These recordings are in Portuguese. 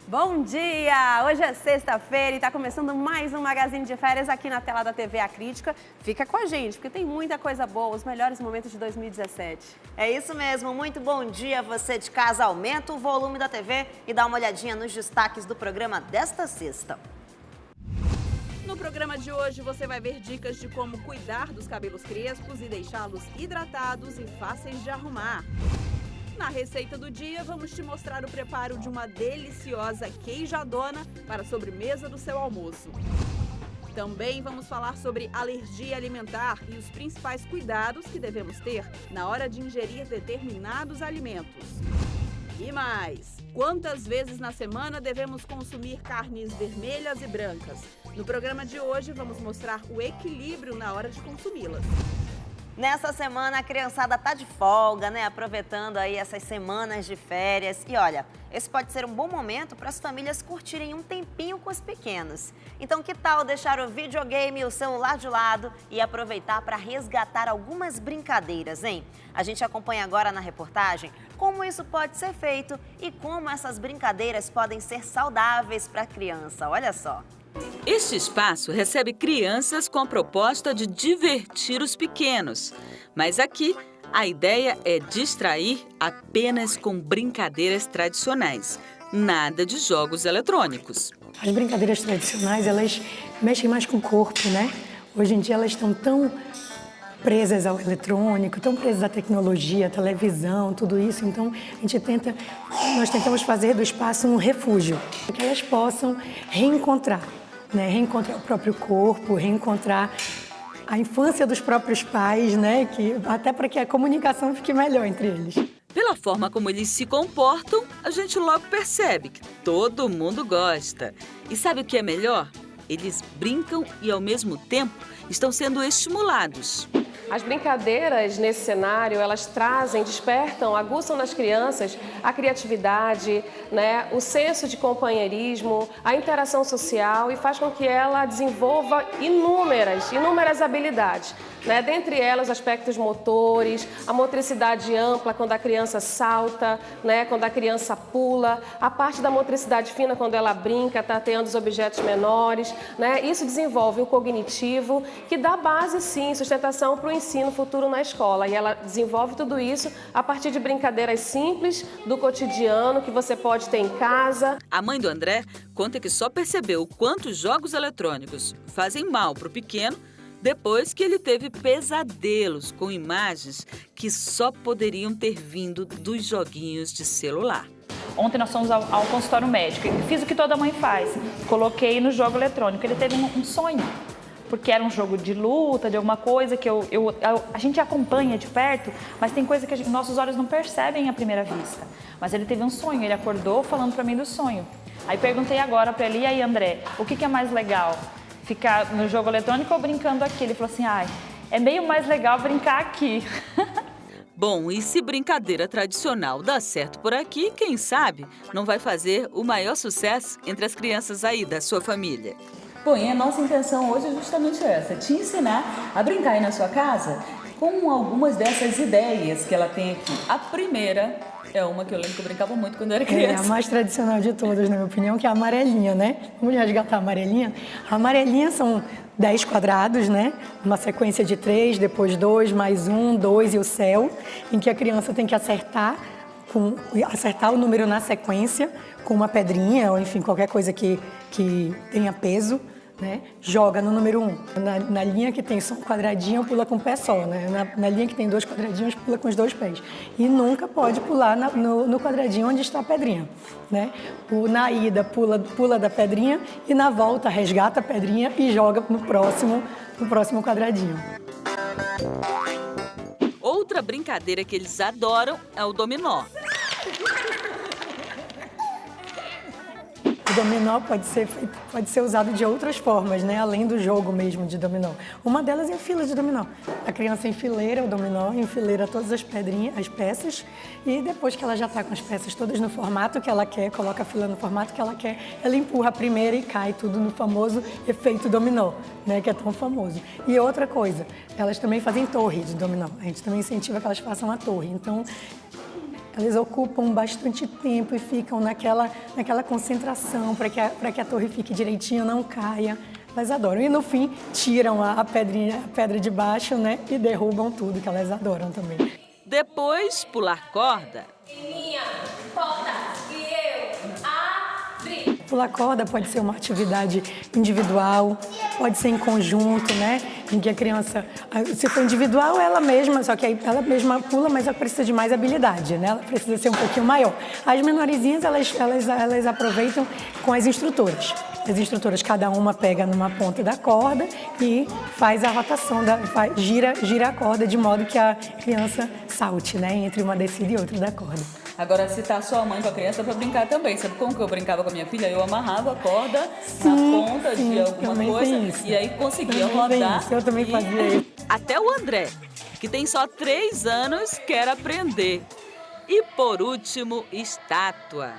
Bom dia! Hoje é sexta-feira e está começando mais um Magazine de Férias aqui na tela da TV A Crítica. Fica com a gente, porque tem muita coisa boa, os melhores momentos de 2017. É isso mesmo, muito bom dia você de casa. Aumenta o volume da TV e dá uma olhadinha nos destaques do programa desta sexta. No programa de hoje você vai ver dicas de como cuidar dos cabelos crespos e deixá-los hidratados e fáceis de arrumar. Na receita do dia, vamos te mostrar o preparo de uma deliciosa queijadona para a sobremesa do seu almoço. Também vamos falar sobre alergia alimentar e os principais cuidados que devemos ter na hora de ingerir determinados alimentos. E mais, quantas vezes na semana devemos consumir carnes vermelhas e brancas? No programa de hoje, vamos mostrar o equilíbrio na hora de consumi-las. Nessa semana a criançada tá de folga, né? Aproveitando aí essas semanas de férias. E olha, esse pode ser um bom momento para as famílias curtirem um tempinho com os pequenos. Então que tal deixar o videogame e o celular de lado e aproveitar para resgatar algumas brincadeiras, hein? A gente acompanha agora na reportagem como isso pode ser feito e como essas brincadeiras podem ser saudáveis para a criança. Olha só. Este espaço recebe crianças com a proposta de divertir os pequenos. Mas aqui, a ideia é distrair apenas com brincadeiras tradicionais. Nada de jogos eletrônicos. As brincadeiras tradicionais, elas mexem mais com o corpo, né? Hoje em dia elas estão tão presas ao eletrônico, tão presas à tecnologia, à televisão, tudo isso. Então, nós tentamos fazer do espaço um refúgio, para que elas possam reencontrar, né? Reencontrar o próprio corpo, reencontrar a infância dos próprios pais, né? Até para que a comunicação fique melhor entre eles. Pela forma como eles se comportam, a gente logo percebe que todo mundo gosta. E sabe o que é melhor? Eles brincam e, ao mesmo tempo, estão sendo estimulados. As brincadeiras nesse cenário, elas despertam, aguçam nas crianças a criatividade, né, o senso de companheirismo, a interação social e faz com que ela desenvolva inúmeras habilidades. Né? Dentre elas, aspectos motores, a motricidade ampla quando a criança salta, né? Quando a criança pula, a parte da motricidade fina quando ela brinca, tateando os objetos menores. Né? Isso desenvolve o cognitivo, que dá base, sim, sustentação para o ensino futuro na escola. E ela desenvolve tudo isso a partir de brincadeiras simples, do cotidiano, que você pode ter em casa. A mãe do André conta que só percebeu quantos jogos eletrônicos fazem mal para o pequeno depois que ele teve pesadelos com imagens que só poderiam ter vindo dos joguinhos de celular. Ontem nós fomos ao consultório médico e fiz o que toda mãe faz. Coloquei no jogo eletrônico. Ele teve um sonho, porque era um jogo de luta, de alguma coisa que a gente acompanha de perto, mas tem coisa que nossos olhos não percebem à primeira vista. Mas ele teve um sonho, ele acordou falando para mim do sonho. Aí perguntei agora para ele, e aí André, o que é mais legal? Ficar no jogo eletrônico ou brincando aqui? Ele falou assim, é meio mais legal brincar aqui. Bom, e se brincadeira tradicional dá certo por aqui, quem sabe não vai fazer o maior sucesso entre as crianças aí da sua família. Bom, e a nossa intenção hoje é justamente essa, te ensinar a brincar aí na sua casa com algumas dessas ideias que ela tem aqui. A primeira é uma que eu lembro que eu brincava muito quando eu era criança. É a mais tradicional de todas, na minha opinião, que é a amarelinha, né? Vamos resgatar a amarelinha? A amarelinha são 10 quadrados, né? Uma sequência de 3, depois 2, mais 1, 2 e o céu, em que a criança tem que acertar o número na sequência com uma pedrinha, ou enfim, qualquer coisa que tenha peso. Né? Joga no número 1. Na linha que tem só um quadradinho, pula com o pé só. Né? Na linha que tem 2 quadradinhos, pula com os 2 pés. E nunca pode pular no quadradinho onde está a pedrinha. Né? Na ida, pula da pedrinha e na volta, resgata a pedrinha e joga no próximo quadradinho. Outra brincadeira que eles adoram é o dominó. O dominó pode ser usado de outras formas, né? Além do jogo mesmo de dominó. Uma delas é a fila de dominó. A criança enfileira o dominó, enfileira todas as peças e depois que ela já está com as peças todas no formato que ela quer, coloca a fila no formato que ela quer, ela empurra a primeira e cai tudo no famoso efeito dominó, né? Que é tão famoso. E outra coisa, elas também fazem torre de dominó. A gente também incentiva que elas façam a torre. Então, elas ocupam bastante tempo e ficam naquela concentração para que a torre fique direitinho, não caia. Elas adoram. E no fim, tiram a pedra de baixo, né? E derrubam tudo, que elas adoram também. Depois, pular corda. Pular corda pode ser uma atividade individual, pode ser em conjunto, né? Em que a criança, se for individual, ela mesma, só que aí ela mesma pula, mas ela precisa de mais habilidade, né? Ela precisa ser um pouquinho maior. As menorzinhas, elas aproveitam com as instrutoras. As instrutoras, cada uma pega numa ponta da corda e faz a rotação, gira a corda de modo que a criança salte, né? Entre uma descida e outra da corda. Agora, se tá só a mãe com a criança, dá pra brincar também. Sabe como que eu brincava com a minha filha? Eu amarrava a corda na ponta de alguma coisa e aí conseguia rodar. Eu também fazia isso. Até o André, que tem só 3 anos, quer aprender. E por último, estátua.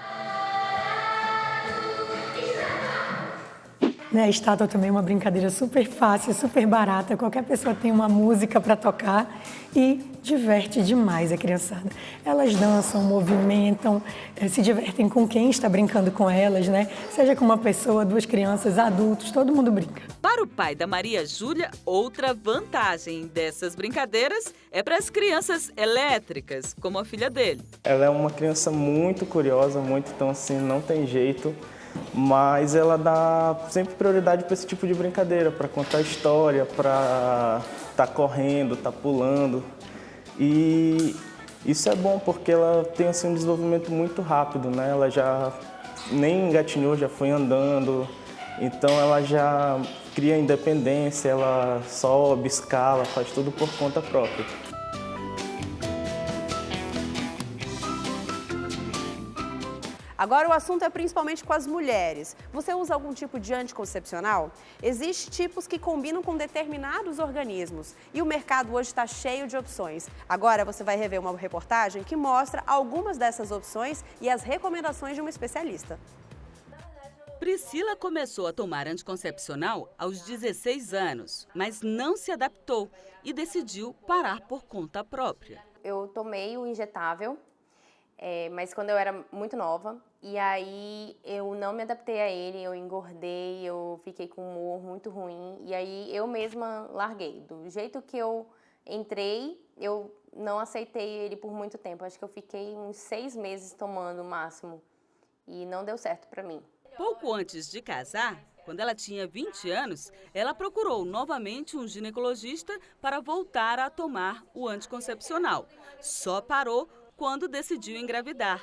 Né, a estátua também é uma brincadeira super fácil, super barata. Qualquer pessoa tem uma música para tocar e diverte demais a criançada. Elas dançam, movimentam, se divertem com quem está brincando com elas, né? Seja com uma pessoa, 2 crianças, adultos, todo mundo brinca. Para o pai da Maria Júlia, outra vantagem dessas brincadeiras é para as crianças elétricas, como a filha dele. Ela é uma criança muito curiosa, então assim, não tem jeito. Mas ela dá sempre prioridade para esse tipo de brincadeira, para contar história, para estar correndo, estar pulando. E isso é bom porque ela tem assim, um desenvolvimento muito rápido, né? Ela já nem engatinhou, já foi andando, então ela já cria independência, ela sobe, escala, faz tudo por conta própria. Agora o assunto é principalmente com as mulheres. Você usa algum tipo de anticoncepcional? Existem tipos que combinam com determinados organismos e o mercado hoje está cheio de opções. Agora você vai rever uma reportagem que mostra algumas dessas opções e as recomendações de uma especialista. Priscila começou a tomar anticoncepcional aos 16 anos, mas não se adaptou e decidiu parar por conta própria. Eu tomei o injetável, mas quando eu era muito nova, e aí eu não me adaptei a ele, eu engordei, eu fiquei com um humor muito ruim, e aí eu mesma larguei. Do jeito que eu entrei, eu não aceitei ele por muito tempo. Acho que eu fiquei uns 6 meses tomando o máximo, e não deu certo pra mim. Pouco antes de casar, quando ela tinha 20 anos, ela procurou novamente um ginecologista para voltar a tomar o anticoncepcional. Só parou quando decidiu engravidar.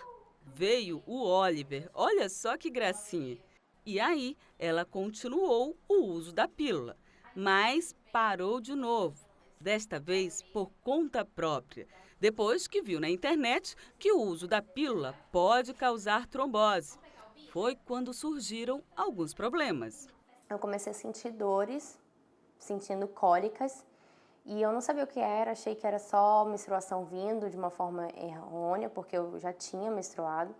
Veio o Oliver, olha só que gracinha. E aí, ela continuou o uso da pílula, mas parou de novo. Desta vez por conta própria, depois que viu na internet que o uso da pílula pode causar trombose. Foi quando surgiram alguns problemas. Eu comecei a sentir dores, sentindo cólicas, e eu não sabia o que era, achei que era só menstruação vindo de uma forma errônea, porque eu já tinha menstruado.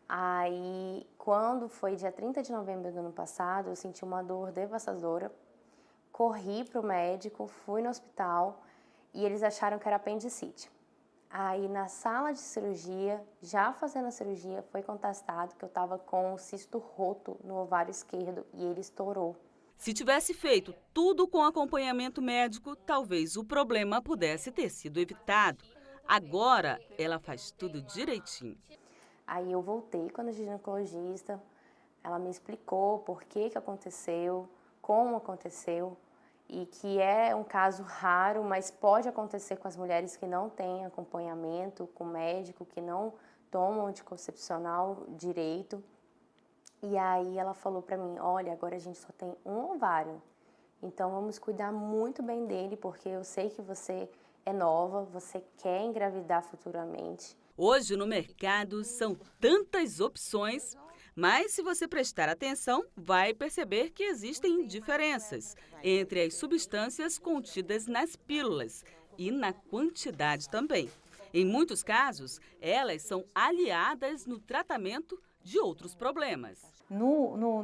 Aí, quando foi dia 30 de novembro do ano passado, eu senti uma dor devastadora, corri para o médico, fui no hospital e eles acharam que era apendicite. Aí, na sala de cirurgia, já fazendo a cirurgia, foi contestado que eu estava com um cisto roto no ovário esquerdo e ele estourou. Se tivesse feito tudo com acompanhamento médico, talvez o problema pudesse ter sido evitado. Agora, ela faz tudo direitinho. Aí eu voltei com a ginecologista, ela me explicou por que aconteceu, como aconteceu, e que é um caso raro, mas pode acontecer com as mulheres que não têm acompanhamento com médico, que não tomam anticoncepcional direito. E aí ela falou pra mim, olha, agora a gente só tem um ovário, então vamos cuidar muito bem dele, porque eu sei que você é nova, você quer engravidar futuramente. Hoje no mercado são tantas opções, mas se você prestar atenção, vai perceber que existem diferenças entre as substâncias contidas nas pílulas e na quantidade também. Em muitos casos, elas são aliadas no tratamento de outros problemas.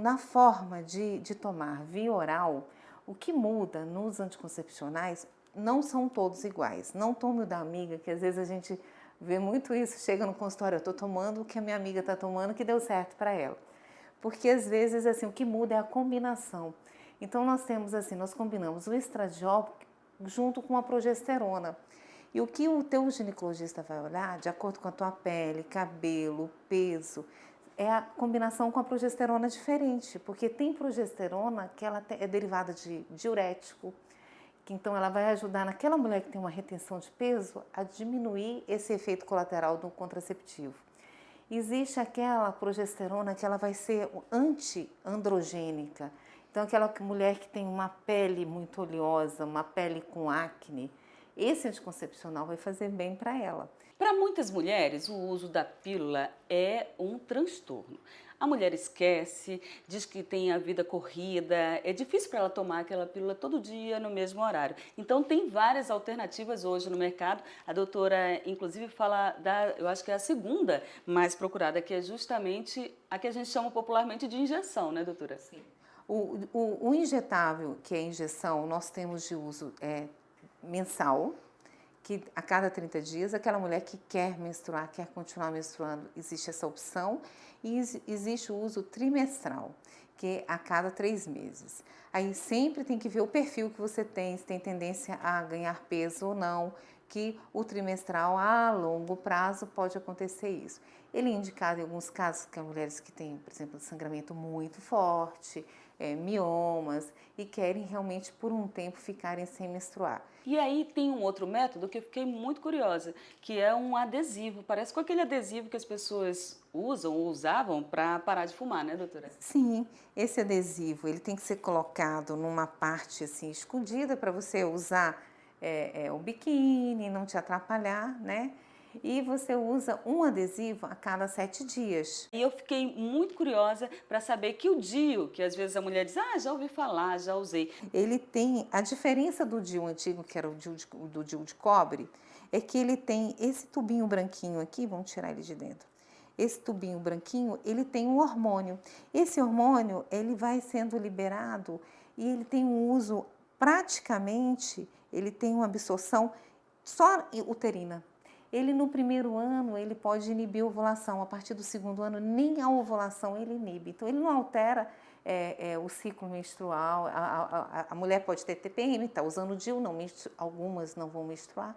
Na forma de tomar via oral, o que muda nos anticoncepcionais não são todos iguais. Não tome o da amiga, que às vezes a gente vê muito isso, chega no consultório, eu estou tomando o que a minha amiga está tomando, que deu certo para ela. Porque às vezes assim, o que muda é a combinação. Então nós temos assim, nós combinamos o estradiol junto com a progesterona. E o que o teu ginecologista vai olhar, de acordo com a tua pele, cabelo, peso, é a combinação com a progesterona diferente, porque tem progesterona que ela é derivada de diurético, que então ela vai ajudar naquela mulher que tem uma retenção de peso a diminuir esse efeito colateral do contraceptivo. Existe aquela progesterona que ela vai ser anti-androgênica, então aquela mulher que tem uma pele muito oleosa, uma pele com acne, esse anticoncepcional vai fazer bem para ela. Para muitas mulheres, o uso da pílula é um transtorno. A mulher esquece, diz que tem a vida corrida, é difícil para ela tomar aquela pílula todo dia no mesmo horário. Então tem várias alternativas hoje no mercado. A doutora, inclusive, fala eu acho que é a segunda mais procurada, que é justamente a que a gente chama popularmente de injeção, né, doutora? Sim. O injetável, que é a injeção, nós temos de uso mensal, que a cada 30 dias, aquela mulher que quer menstruar, quer continuar menstruando, existe essa opção, e existe o uso trimestral, que é a cada 3 meses. Aí sempre tem que ver o perfil que você tem, se tem tendência a ganhar peso ou não, que o trimestral a longo prazo pode acontecer isso. Ele é indicado em alguns casos que há mulheres que têm, por exemplo, sangramento muito forte, miomas, e querem realmente por um tempo ficarem sem menstruar. E aí tem um outro método que eu fiquei muito curiosa, que é um adesivo. Parece com aquele adesivo que as pessoas usam ou usavam para parar de fumar, né, doutora? Sim, esse adesivo ele tem que ser colocado numa parte assim escondida para você usar o biquíni, não te atrapalhar, né? E você usa um adesivo a cada 7 dias. E eu fiquei muito curiosa para saber que o DIU, que às vezes a mulher diz, já ouvi falar, já usei. Ele tem, a diferença do DIU antigo, que era do DIU de cobre, é que ele tem esse tubinho branquinho aqui, vamos tirar ele de dentro. Esse tubinho branquinho, ele tem um hormônio. Esse hormônio, ele vai sendo liberado e ele tem um uso praticamente, ele tem uma absorção só uterina. Ele no primeiro ano, ele pode inibir a ovulação, a partir do segundo ano, nem a ovulação ele inibe. Então, ele não altera o ciclo menstrual, a mulher pode ter TPM, está usando DIU, algumas não vão menstruar.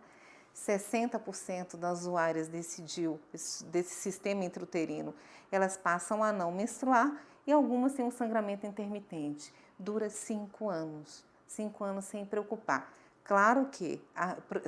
60% das usuárias desse DIU, desse sistema intrauterino, elas passam a não menstruar e algumas têm um sangramento intermitente. Dura 5 anos, 5 anos sem preocupar. Claro que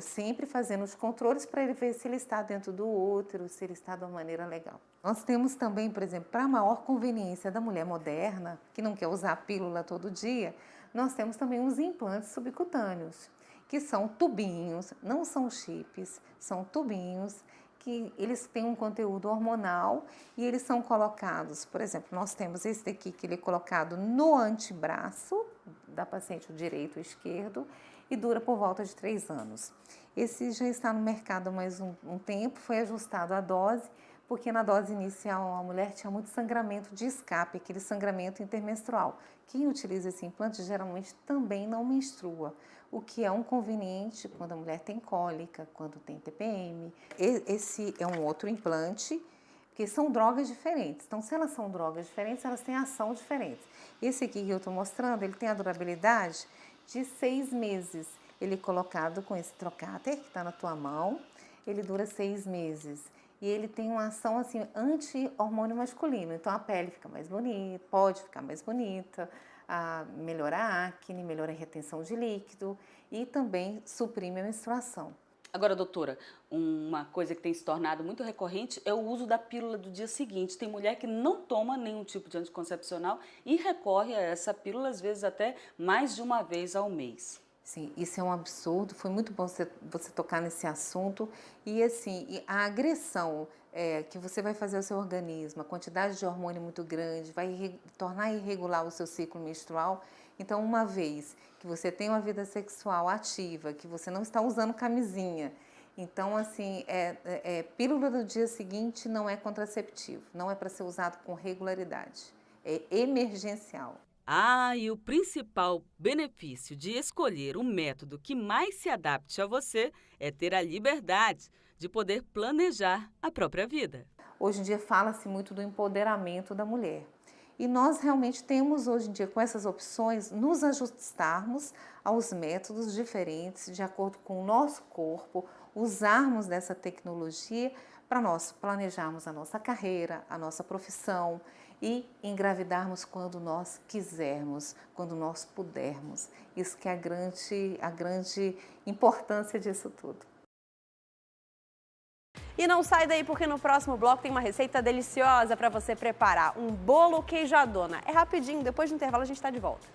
sempre fazendo os controles para ele ver se ele está dentro do útero, se ele está de uma maneira legal. Nós temos também, por exemplo, para a maior conveniência da mulher moderna, que não quer usar a pílula todo dia, nós temos também os implantes subcutâneos, que são tubinhos, não são chips, são tubinhos que eles têm um conteúdo hormonal e eles são colocados, por exemplo, nós temos esse daqui que ele é colocado no antebraço da paciente, o direito ou esquerdo, e dura por volta de 3 anos. Esse já está no mercado há mais um tempo, foi ajustado a dose, porque na dose inicial a mulher tinha muito sangramento de escape, aquele sangramento intermenstrual. Quem utiliza esse implante geralmente também não menstrua, o que é um conveniente quando a mulher tem cólica, quando tem TPM. Esse é um outro implante, porque são drogas diferentes. Então, se elas são drogas diferentes, elas têm ação diferente. Esse aqui que eu estou mostrando, ele tem a durabilidade de 6 meses. Ele é colocado com esse trocáter que está na tua mão, ele dura 6 meses. E ele tem uma ação assim anti-hormônio masculino. Então a pele fica mais bonita, pode ficar mais bonita, melhora a acne, melhora a retenção de líquido e também suprime a menstruação. Agora, doutora, uma coisa que tem se tornado muito recorrente é o uso da pílula do dia seguinte. Tem mulher que não toma nenhum tipo de anticoncepcional e recorre a essa pílula, às vezes até mais de uma vez ao mês. Sim, isso é um absurdo. Foi muito bom você tocar nesse assunto. E assim, a agressão que você vai fazer ao seu organismo, a quantidade de hormônio muito grande, vai tornar irregular o seu ciclo menstrual. Então, uma vez que você tem uma vida sexual ativa, que você não está usando camisinha, então, assim, pílula do dia seguinte não é contraceptivo, não é para ser usado com regularidade, é emergencial. E o principal benefício de escolher o método que mais se adapte a você é ter a liberdade de poder planejar a própria vida. Hoje em dia fala-se muito do empoderamento da mulher. E nós realmente temos hoje em dia, com essas opções, nos ajustarmos aos métodos diferentes, de acordo com o nosso corpo, usarmos dessa tecnologia para nós planejarmos a nossa carreira, a nossa profissão e engravidarmos quando nós quisermos, quando nós pudermos. Isso que é a grande importância disso tudo. E não sai daí porque no próximo bloco tem uma receita deliciosa para você preparar, um bolo queijadona. É rapidinho, depois do intervalo a gente está de volta.